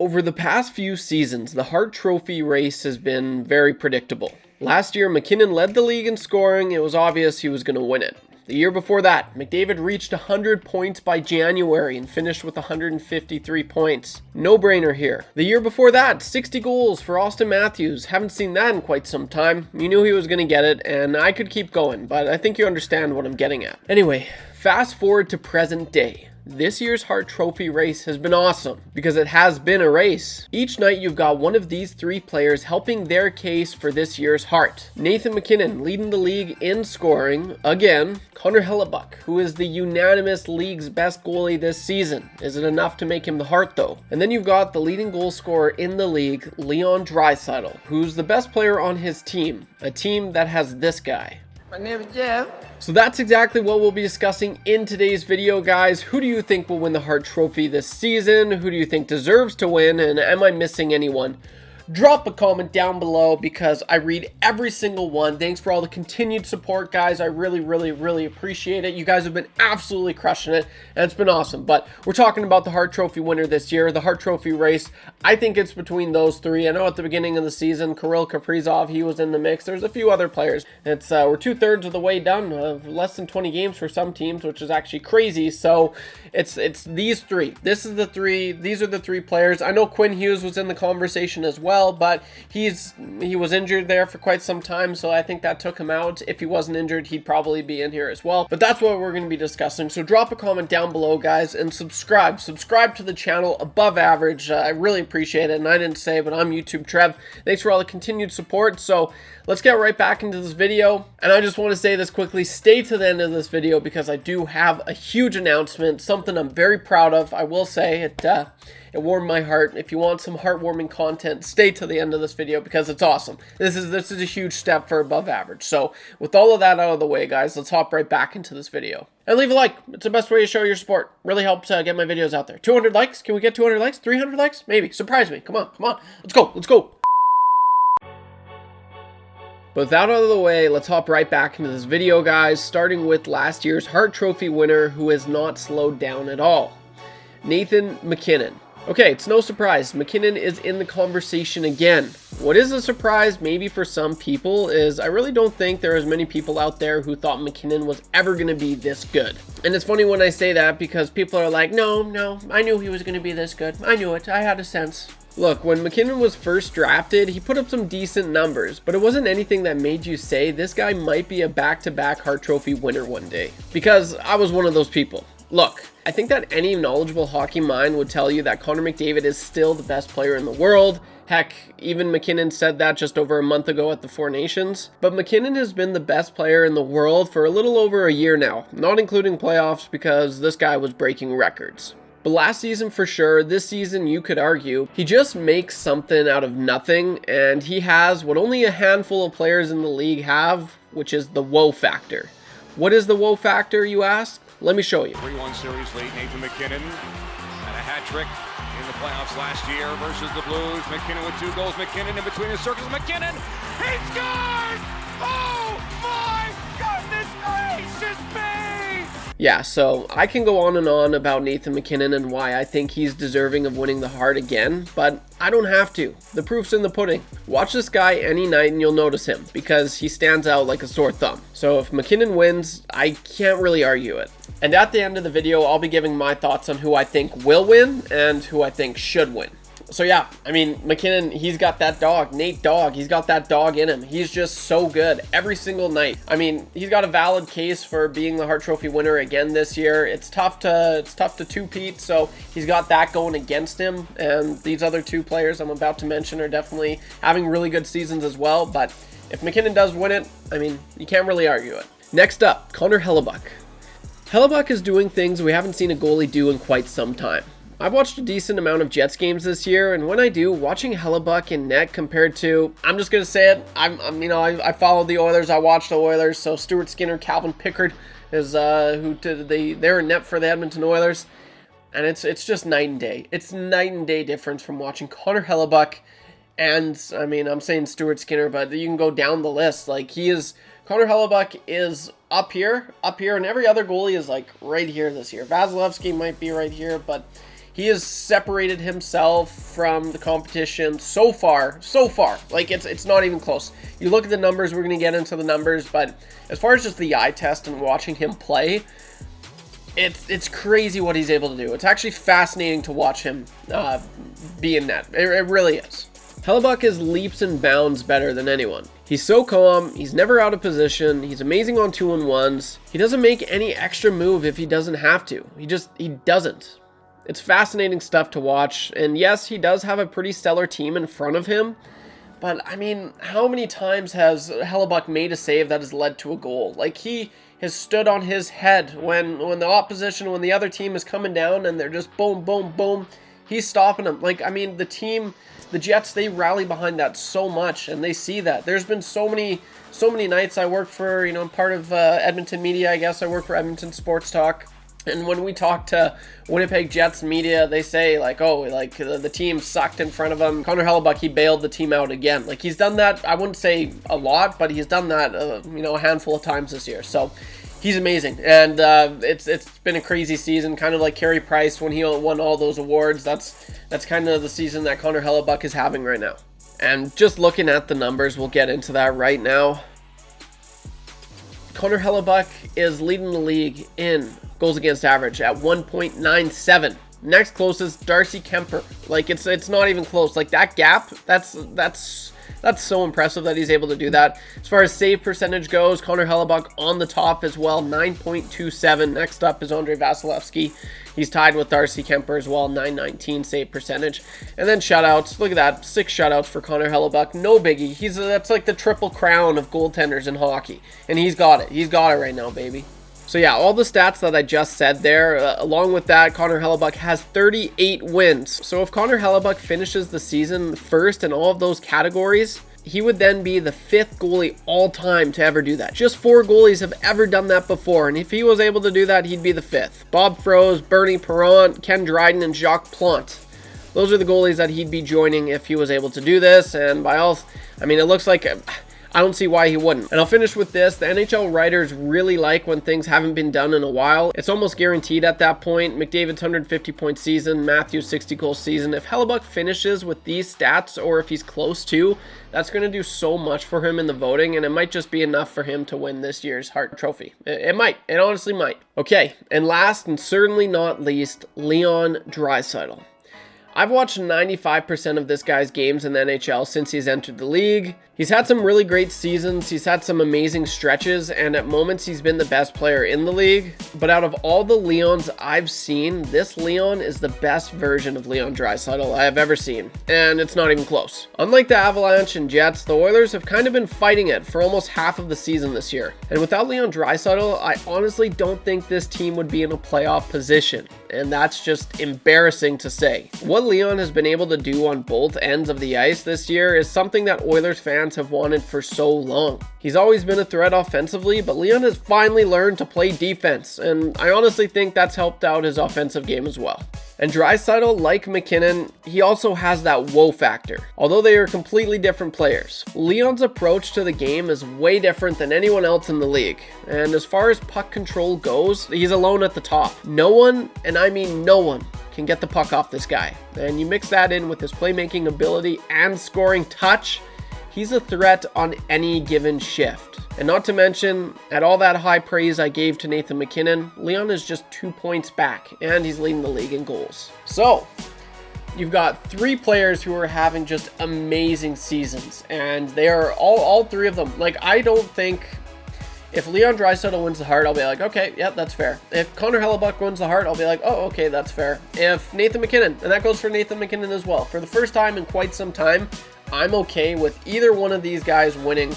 Over the past few seasons, the Hart Trophy race has been very predictable. Last year, MacKinnon led the league in scoring. It was obvious he was going to win it. The year before that, McDavid reached 100 points by January and finished with 153 points. No-brainer here. The year before that, 60 goals for Austin Matthews. Haven't seen that in quite some time. You knew he was going to get it, and I could keep going, but I think you understand what I'm getting at. Anyway, fast forward to present day. This year's Hart Trophy race has been awesome because it has been a race. Each night you've got one of these three players helping their case for this year's Hart. Nathan MacKinnon leading the league in scoring again. Connor Hellebuyck, who is the unanimous league's best goalie this season. Is it enough to make him the Hart though? And then you've got the leading goal scorer in the league, Draisaitl, who's the best player on his team. A team that has this guy. My name is Jeff. So that's exactly what we'll be discussing in today's video, guys. Who do you think will win the Hart Trophy this season? Who do you think deserves to win? And am I missing anyone? Drop a comment down below because I read every single one. Thanks for all the continued support, guys. I really appreciate it. You guys have been absolutely crushing it, and it's been awesome. But we're talking about the Hart Trophy winner this year, the Hart Trophy race. I think it's between those three. I know at the beginning of the season, Kirill Kaprizov, he was in the mix. There's a few other players. It's we're 2/3 of the way done, less than 20 games for some teams, which is actually crazy. So it's these three. These are the three players. I know Quinn Hughes was in the conversation as well, but he was injured there for quite some time, so I think that took him out. If he wasn't injured, he'd probably be in here as well. But that's what we're going to be discussing. So drop a comment down below, guys, and subscribe to the channel Above Average. I really appreciate it, and I didn't say, but I'm YouTube Trev. Thanks for all the continued support. So let's get right back into this video, and I just want to say this quickly. Stay to the end of this video because I do have a huge announcement, something I'm very proud of. I will say it warmed my heart. If you want some heartwarming content, stay to the end of this video because it's awesome. This is a huge step for Above Average. So with all of that out of the way, guys, let's hop right back into this video. And leave a like. It's the best way to show your support. Really helps get my videos out there. 200 likes? Can we get 200 likes? 300 likes? Maybe. Surprise me. Come on. Let's go. But with that out of the way, let's hop right back into this video, guys, starting with last year's Hart Trophy winner who has not slowed down at all. Nathan MacKinnon. Okay, it's no surprise. MacKinnon is in the conversation again. What is a surprise, maybe for some people, is I really don't think there are as many people out there who thought MacKinnon was ever going to be this good. And it's funny when I say that because people are like, no, I knew he was going to be this good. I knew it. I had a sense. Look, when MacKinnon was first drafted, he put up some decent numbers, but it wasn't anything that made you say this guy might be a back-to-back Hart Trophy winner one day. Because I was one of those people. Look, I think that any knowledgeable hockey mind would tell you that Connor McDavid is still the best player in the world. Heck, even MacKinnon said that just over a month ago at the Four Nations. But MacKinnon has been the best player in the world for a little over a year now, not including playoffs because this guy was breaking records. But last season for sure, this season you could argue, he just makes something out of nothing, and he has what only a handful of players in the league have, which is the woe factor. What is the woe factor, you ask? Let me show you. 3-1 series lead, Nathan MacKinnon, and a hat trick in the playoffs last year versus the Blues. MacKinnon with 2 goals. MacKinnon in between the circles. MacKinnon, he scores! Oh my goodness gracious me! Yeah, so I can go on and on about Nathan MacKinnon and why I think he's deserving of winning the Hart again, but I don't have to. The proof's in the pudding. Watch this guy any night and you'll notice him because he stands out like a sore thumb. So if MacKinnon wins, I can't really argue it. And at the end of the video, I'll be giving my thoughts on who I think will win and who I think should win. So yeah, I mean, MacKinnon, he's got that dog, Nate Dogg, he's got that dog in him. He's just so good every single night. I mean, he's got a valid case for being the Hart Trophy winner again this year. It's tough to two-peat, so he's got that going against him. And these other two players I'm about to mention are definitely having really good seasons as well. But if MacKinnon does win it, I mean, you can't really argue it. Next up, Connor Hellebuyck. Hellebuyck is doing things we haven't seen a goalie do in quite some time. I've watched a decent amount of Jets games this year, and when I do, watching Hellebuyck in net compared to, I'm just going to say it, I followed the Oilers, I watched the Oilers, so Stuart Skinner, Calvin Pickard is they're in net for the Edmonton Oilers, and it's just night and day. It's night and day difference from watching Connor Hellebuyck, and I mean, I'm saying Stuart Skinner, but you can go down the list. Like, Connor Hellebuyck is up here, and every other goalie is like right here this year. Vasilevsky might be right here, but He has separated himself from the competition so far. Like, it's not even close. You look at the numbers, we're going to get into the numbers, but as far as just the eye test and watching him play, it's crazy what he's able to do. It's actually fascinating to watch him be in net. It really is. Hellebuyck is leaps and bounds better than anyone. He's so calm, he's never out of position, he's amazing on 2-on-1s. He doesn't make any extra move if he doesn't have to. He doesn't. It's fascinating stuff to watch, and yes, he does have a pretty stellar team in front of him, but I mean, how many times has Hellebuyck made a save that has led to a goal? Like, he has stood on his head when the other team is coming down and they're just boom, boom, boom, he's stopping them. Like, I mean, the Jets, they rally behind that so much, and they see that. There's been so many nights I work for, I'm part of Edmonton media, I guess. I work for Edmonton Sports Talk. And when we talk to Winnipeg Jets media, they say, like, oh, like, the team sucked in front of him. Connor Hellebuyck, he bailed the team out again. Like, he's done that, I wouldn't say a lot, but he's done that, a handful of times this year. So, he's amazing. And it's been a crazy season, kind of like Carey Price when he won all those awards. That's kind of the season that Connor Hellebuyck is having right now. And just looking at the numbers, we'll get into that right now. Connor Hellebuyck is leading the league in goals against average at 1.97. Next closest, Darcy Kemper. Like, it's not even close. Like, that gap, that's so impressive that he's able to do that. As far as save percentage goes, Connor Hellebuyck on the top as well, 9.27. Next up is Andrei Vasilevsky. He's tied with Darcy Kemper as well, 919 save percentage. And then shutouts. Look at that, 6 shutouts for Connor Hellebuyck. No biggie. That's like the triple crown of goaltenders in hockey. And he's got it. He's got it right now, baby. So yeah, all the stats that I just said there, along with that, Connor Hellebuyck has 38 wins. So if Connor Hellebuyck finishes the season first in all of those categories, he would then be the 5th goalie all time to ever do that. Just 4 goalies have ever done that before, and if he was able to do that, he'd be the 5th. Bob Froese, Bernie Perrant, Ken Dryden, and Jacques Plante. Those are the goalies that he'd be joining if he was able to do this, and by all, I mean, it looks like I don't see why he wouldn't. And I'll finish with this. The NHL writers really like when things haven't been done in a while. It's almost guaranteed at that point. McDavid's 150-point season, Matthews' 60-goal season. If Hellebuyck finishes with these stats, or if he's close to, that's going to do so much for him in the voting, and it might just be enough for him to win this year's Hart Trophy. It might. It honestly might. Okay, and last and certainly not least, Leon Draisaitl. I've watched 95% of this guy's games in the NHL since he's entered the league. He's had some really great seasons, he's had some amazing stretches, and at moments he's been the best player in the league. But out of all the Leons I've seen, this Leon is the best version of Leon Draisaitl I have ever seen, and it's not even close. Unlike the Avalanche and Jets, the Oilers have kind of been fighting it for almost half of the season this year. And without Leon Draisaitl, I honestly don't think this team would be in a playoff position. And that's just embarrassing to say. What Leon has been able to do on both ends of the ice this year is something that Oilers fans have wanted for so long. He's always been a threat offensively, but Leon has finally learned to play defense, and I honestly think that's helped out his offensive game as well. And Draisaitl, like MacKinnon, he also has that whoa factor. Although they are completely different players, Leon's approach to the game is way different than anyone else in the league. And as far as puck control goes, he's alone at the top. No one, and I mean no one, can get the puck off this guy. And you mix that in with his playmaking ability and scoring touch, he's a threat on any given shift. And not to mention, at all that high praise I gave to Nathan MacKinnon, Leon is just 2 points back, and he's leading the league in goals. So, you've got 3 players who are having just amazing seasons, and they are all 3 of them. Like, I don't think, if Leon Draisaitl wins the Hart, I'll be like, okay, yeah, that's fair. If Connor Hellebuyck wins the Hart, I'll be like, oh, okay, that's fair. If Nathan MacKinnon, and that goes for Nathan MacKinnon as well, for the first time in quite some time, I'm okay with either one of these guys winning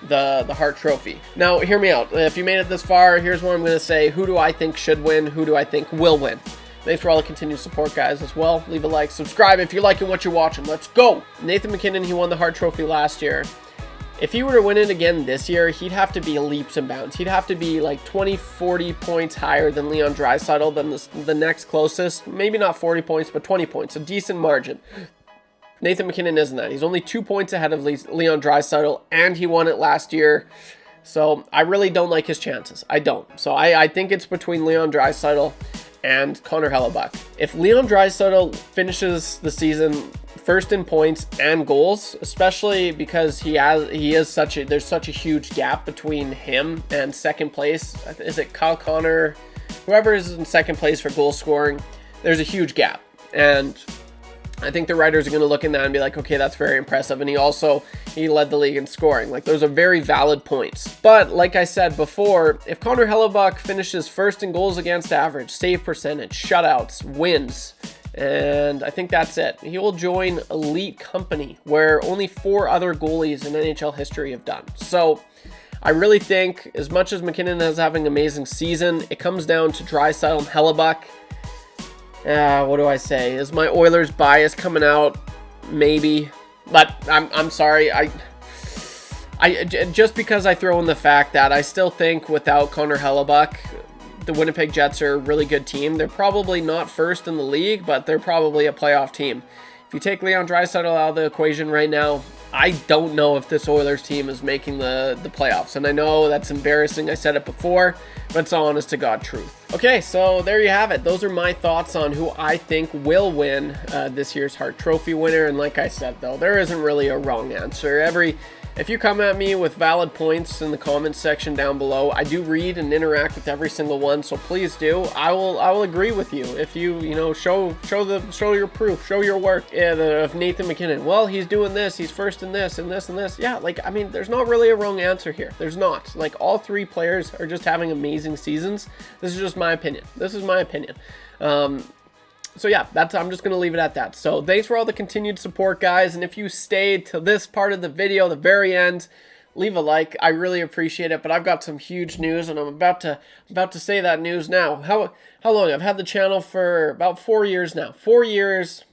the Hart Trophy. Now, hear me out. If you made it this far, here's what I'm going to say. Who do I think should win? Who do I think will win? Thanks for all the continued support, guys, as well. Leave a like, subscribe if you're liking what you're watching. Let's go! Nathan MacKinnon, he won the Hart Trophy last year. If he were to win it again this year, he'd have to be leaps and bounds. He'd have to be like 20, 40 points higher than Leon Draisaitl, than the next closest. Maybe not 40 points, but 20 points. A decent margin. Nathan MacKinnon isn't that. He's only 2 points ahead of Leon Draisaitl, and he won it last year. So I really don't like his chances. I don't. So I think it's between Leon Draisaitl and Connor Hellebuyck. If Leon Draisaitl finishes the season first in points and goals, especially because there's such a huge gap between him and second place. Is it Kyle Connor? Whoever is in second place for goal scoring, there's a huge gap. And I think the writers are going to look in that and be like, okay, that's very impressive. And he led the league in scoring. Like, those are very valid points. But like I said before, if Connor Hellebuyck finishes first in goals against average, save percentage, shutouts, wins, and I think that's it, he will join elite company where only 4 other goalies in NHL history have done. So I really think, as much as MacKinnon is having an amazing season, it comes down to Draisaitl and Hellebuyck. What do I say? Is my Oilers bias coming out? Maybe. But I'm sorry. I just because I throw in the fact that I still think without Connor Hellebuyck, the Winnipeg Jets are a really good team. They're probably not first in the league, but they're probably a playoff team. If you take Leon Draisaitl out of the equation right now, I don't know if this Oilers team is making the playoffs. And I know that's embarrassing. I said it before, but it's honest to God truth. Okay, so there you have it. Those are my thoughts on who I think will win this year's Hart Trophy winner. And like I said, though, there isn't really a wrong answer. If you come at me with valid points in the comments section down below, I do read and interact with every single one, so please do. I will agree with you if you show your proof, show your work. Of Nathan MacKinnon, well, he's doing this, he's first in this and this and this. Yeah, like, I mean, there's not really a wrong answer here. There's not. Like, all 3 players are just having amazing seasons. This is just my opinion. So yeah, I'm just going to leave it at that. So thanks for all the continued support, guys. And if you stayed to this part of the video, the very end, leave a like. I really appreciate it. But I've got some huge news, and I'm about to say that news now. How long? I've had the channel for about 4 years now. 4 years,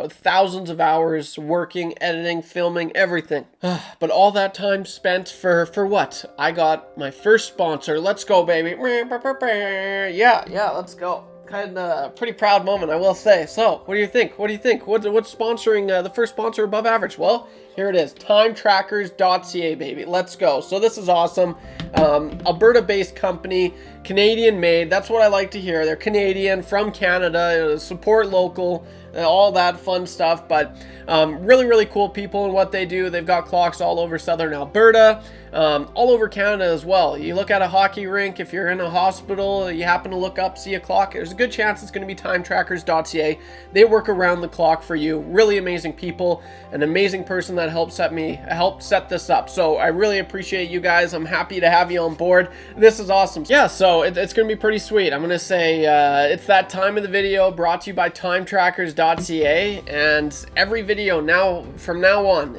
thousands of hours working, editing, filming, everything. But all that time spent for what? I got my first sponsor. Let's go, baby. Yeah, let's go. Kind of pretty proud moment, I will say. So, what do you think? What's sponsoring the first sponsor above average? Well, here it is, timetrackers.ca, baby. Let's go. So this is awesome. Alberta-based company, Canadian-made. That's what I like to hear. They're Canadian, from Canada, support local, all that fun stuff. But really, really cool people in what they do. They've got clocks all over southern Alberta, all over Canada as well. You look at a hockey rink, if you're in a hospital, you happen to look up, see a clock, there's a good chance it's going to be timetrackers.ca. They work around the clock for you. Really amazing people, an amazing person that helped set this up. So I really appreciate you guys. I'm happy to have you on board. This is awesome. Yeah, so it's going to be pretty sweet. I'm going to say it's that time of the video brought to you by timetrackers.ca, and every video from now on,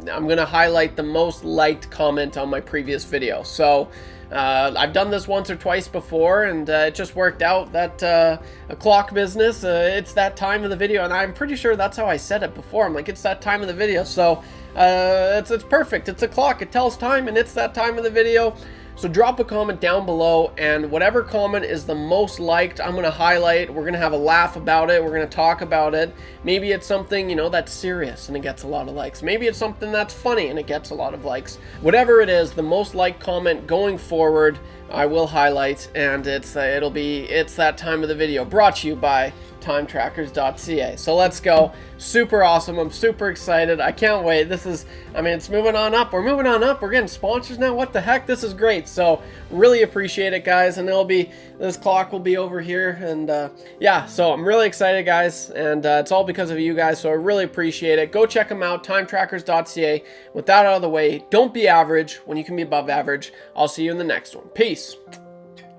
I'm going to highlight the most liked comment on my previous video. So I've done this once or twice before, and it just worked out that a clock business, it's that time of the video, and I'm pretty sure that's how I said it before. I'm like, it's that time of the video. So it's perfect. It's a clock, it tells time, and it's that time of the video. So drop a comment down below, and whatever comment is the most liked, I'm going to highlight. We're going to have a laugh about it. We're going to talk about it. Maybe it's something, that's serious and it gets a lot of likes. Maybe it's something that's funny and it gets a lot of likes. Whatever it is, the most liked comment going forward, I will highlight, and it's that time of the video, brought to you by timetrackers.ca. So let's go. Super awesome. I'm super excited. I can't wait. It's moving on up. We're moving on up. We're getting sponsors now. What the heck? This is great. So really appreciate it, guys. And this clock will be over here. And yeah, so I'm really excited, guys. And it's all because of you guys. So I really appreciate it. Go check them out. Timetrackers.ca. With that out of the way, don't be average when you can be above average. I'll see you in the next one. Peace.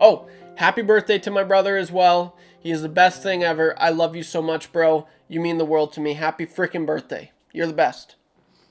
Oh, happy birthday to my brother as well. He is the best thing ever. I love you so much, bro. You mean the world to me. Happy freaking birthday. You're the best.